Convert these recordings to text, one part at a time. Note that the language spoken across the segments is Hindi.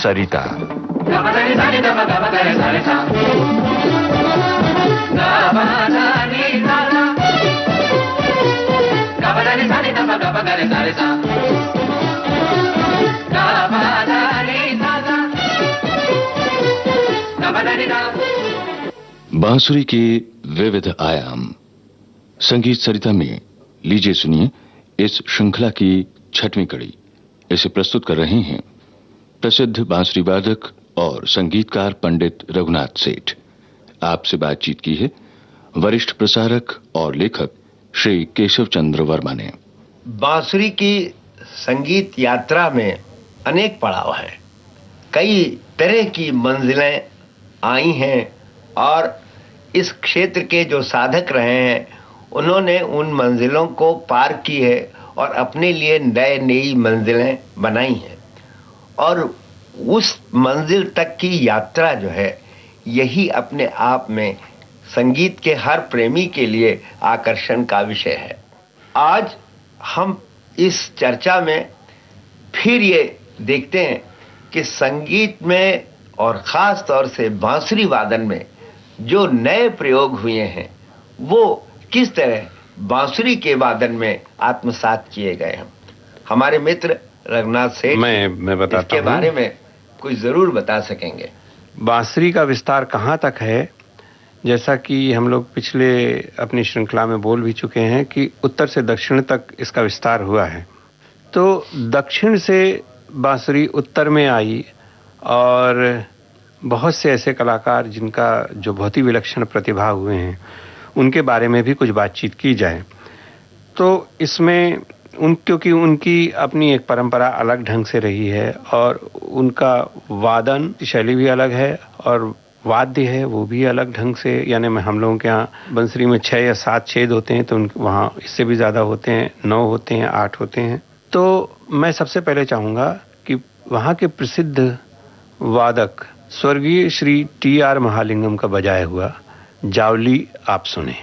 सरिता। बांसुरी के विविध आयाम संगीत सरिता में लीजिए सुनिए इस श्रृंखला की 6वीं कड़ी। इसे प्रस्तुत कर रहे हैं प्रसिद्ध बांसुरी वादक और संगीतकार पंडित रघुनाथ सेठ। आपसे बातचीत की है वरिष्ठ प्रसारक और लेखक श्री केशव चंद्र वर्मा ने। बांसुरी की संगीत यात्रा में अनेक पड़ाव हैं, कई तरह की मंजिलें आई हैं और इस क्षेत्र के जो साधक रहे हैं उन्होंने उन मंजिलों को पार की है और अपने लिए नई मंजिलें बनाई हैं। और उस मंजिल तक की यात्रा जो है यही अपने आप में संगीत के हर प्रेमी के लिए आकर्षण का विषय है। आज हम इस चर्चा में फिर ये देखते हैं कि संगीत में और ख़ास तौर से बांसुरी वादन में जो नए प्रयोग हुए हैं वो किस तरह बांसुरी के वादन में आत्मसात किए गए हैं। हमारे मित्र रघुनाथ सेठ मैं बताता इसके बारे में कुछ जरूर बता सकेंगे। बांसुरी का विस्तार कहाँ तक है, जैसा कि हम लोग पिछले अपनी श्रृंखला में बोल भी चुके हैं कि उत्तर से दक्षिण तक इसका विस्तार हुआ है। तो दक्षिण से बांसुरी उत्तर में आई और बहुत से ऐसे कलाकार जिनका जो बहुत ही विलक्षण प्रतिभा हुए हैं उनके बारे में भी कुछ बातचीत की जाए। तो इसमें क्योंकि उनकी अपनी एक परंपरा अलग ढंग से रही है और उनका वादन शैली भी अलग है और वाद्य है वो भी अलग ढंग से, यानी हम लोगों के यहाँ बंसरी में 6 या 7 छेद होते हैं, तो वहाँ इससे भी ज़्यादा होते हैं, 9 होते हैं, 8 होते हैं। तो मैं सबसे पहले चाहूँगा कि वहाँ के प्रसिद्ध वादक स्वर्गीय श्री टी.आर. महालिंगम का बजाया हुआ जावली आप सुने।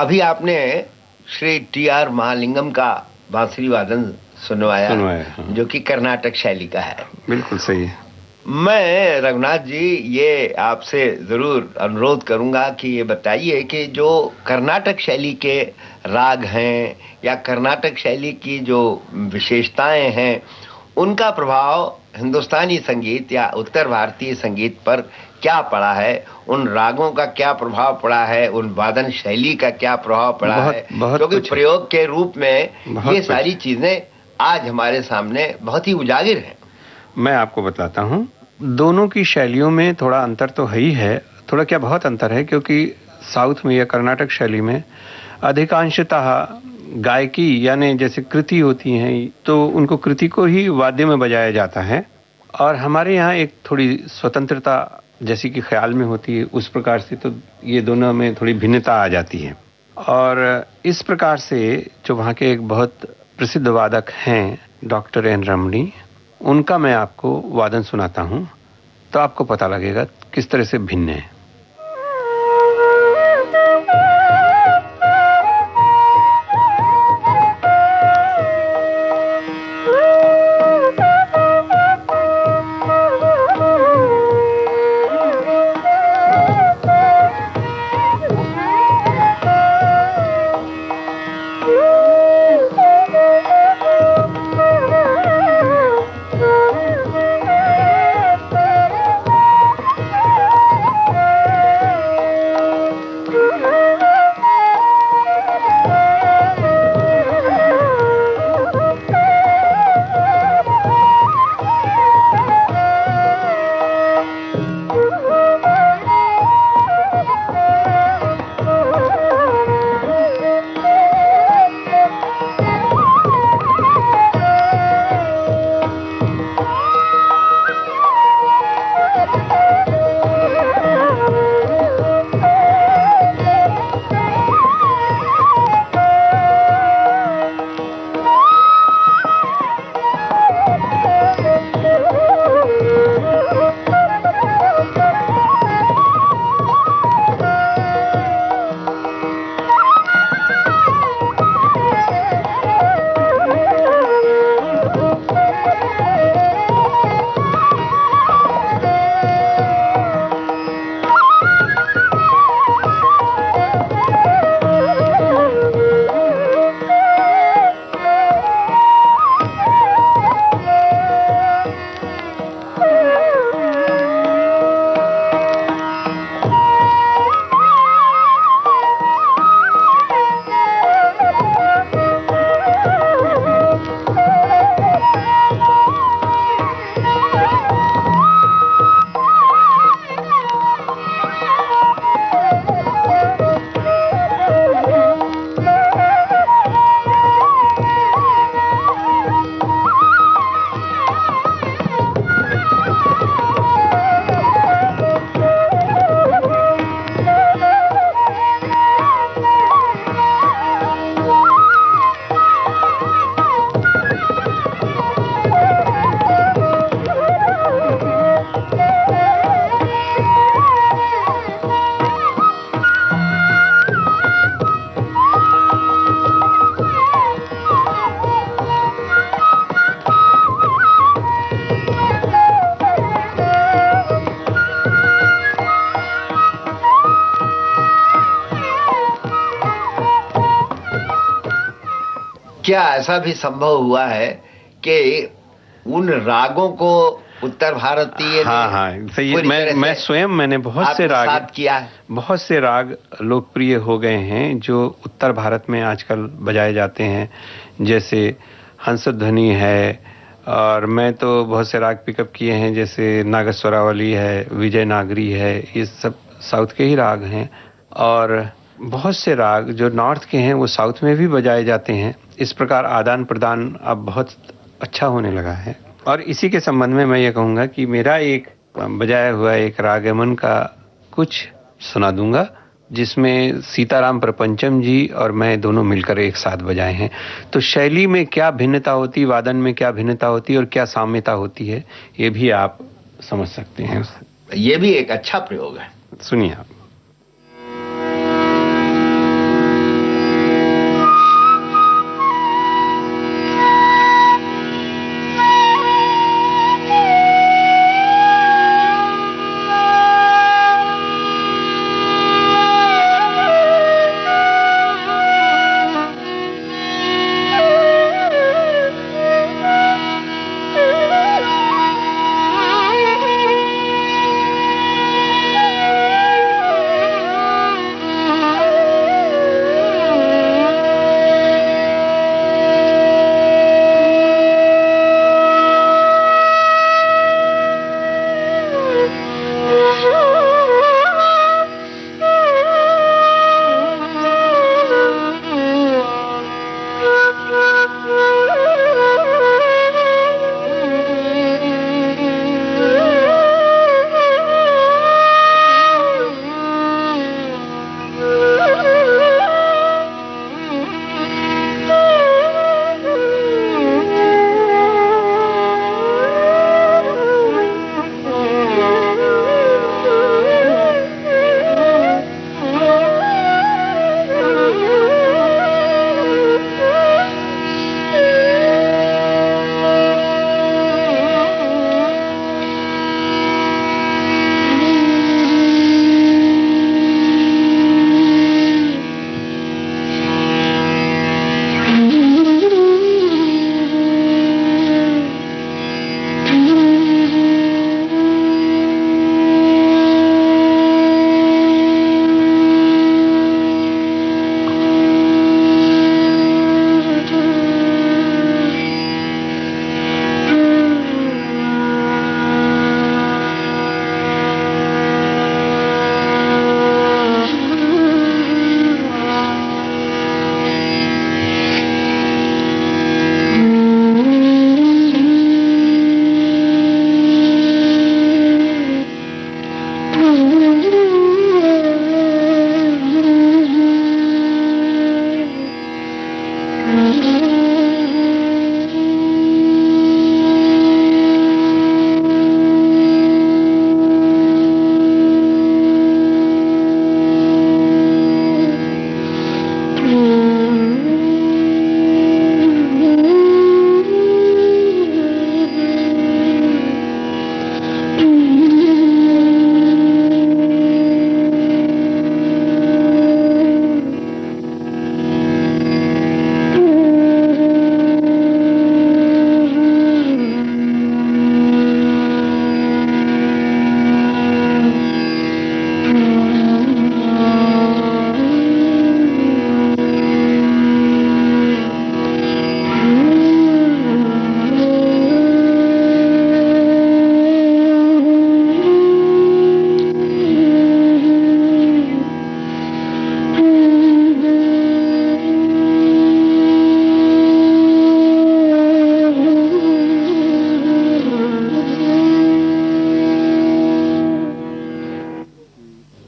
अभी आपने श्री टी.आर. महालिंगम का बांसुरी वादन सुनवाया हाँ। जो कि कर्नाटक शैली का है। बिल्कुल सही है। मैं रघुनाथ जी ये आपसे जरूर अनुरोध करूंगा कि ये बताइए कि जो कर्नाटक शैली के राग हैं या कर्नाटक शैली की जो विशेषताएं हैं उनका प्रभाव हिंदुस्तानी संगीत या उत्तर भारतीय संगीत पर क्या पड़ा है, उन रागों का क्या प्रभाव पड़ा है, उन वादन शैली का क्या प्रभाव पड़ा है, क्योंकि प्रयोग के रूप में ये सारी चीजें आज हमारे सामने बहुत ही उजागर हैं। मैं आपको बताता हूँ, दोनों की शैलियों में थोड़ा अंतर तो है ही है, थोड़ा क्या बहुत अंतर है, क्योंकि साउथ में या कर्नाटक शैली में अधिकांशतः गायकी यानी जैसे कृति होती हैं तो उनको कृति को ही वाद्य में बजाया जाता है, और हमारे यहाँ एक थोड़ी स्वतंत्रता जैसी कि ख्याल में होती है, उस प्रकार से तो ये दोनों में थोड़ी भिन्नता आ जाती है। और इस प्रकार से जो वहाँ के एक बहुत प्रसिद्ध वादक हैं डॉक्टर एन रमणी, उनका मैं आपको वादन सुनाता हूँ तो आपको पता लगेगा किस तरह से भिन्न है। क्या ऐसा भी संभव हुआ है कि उन रागों को उत्तर भारतीय हाँ सही है। मैं स्वयं मैंने बहुत से राग किया है, बहुत से राग लोकप्रिय हो गए हैं जो उत्तर भारत में आजकल बजाए जाते हैं, जैसे हंसध्वनि है, और मैं तो बहुत से राग पिकअप किए हैं जैसे नागस्वरावली है, विजय नागरी है, ये सब साउथ के ही राग हैं। और बहुत से राग जो नॉर्थ के हैं वो साउथ में भी बजाए जाते हैं। इस प्रकार आदान प्रदान अब बहुत अच्छा होने लगा है। और इसी के संबंध में मैं ये कहूँगा कि मेरा एक बजाया हुआ एक राग यमन का कुछ सुना दूंगा, जिसमें सीताराम प्रपंचम जी और मैं दोनों मिलकर एक साथ बजाए हैं। तो शैली में क्या भिन्नता होती, वादन में क्या भिन्नता होती और क्या साम्यता होती है, ये भी आप समझ सकते हैं। ये भी एक अच्छा प्रयोग है, सुनिए आप।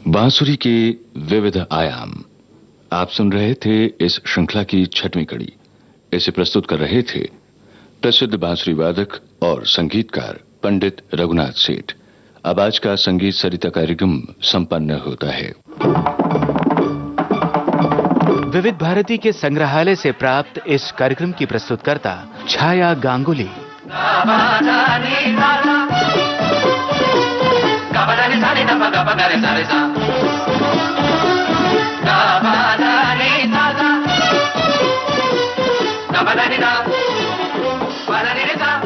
बांसुरी के विविध आयाम। आप सुन रहे थे इस श्रृंखला की छठवीं कड़ी। इसे प्रस्तुत कर रहे थे प्रसिद्ध बांसुरी वादक और संगीतकार पंडित रघुनाथ सेठ। अब आज का संगीत सरिता कार्यक्रम संपन्न होता है। विविध भारती के संग्रहालय से प्राप्त इस कार्यक्रम की प्रस्तुतकर्ता छाया गांगुली। Ba-da-da-da-da.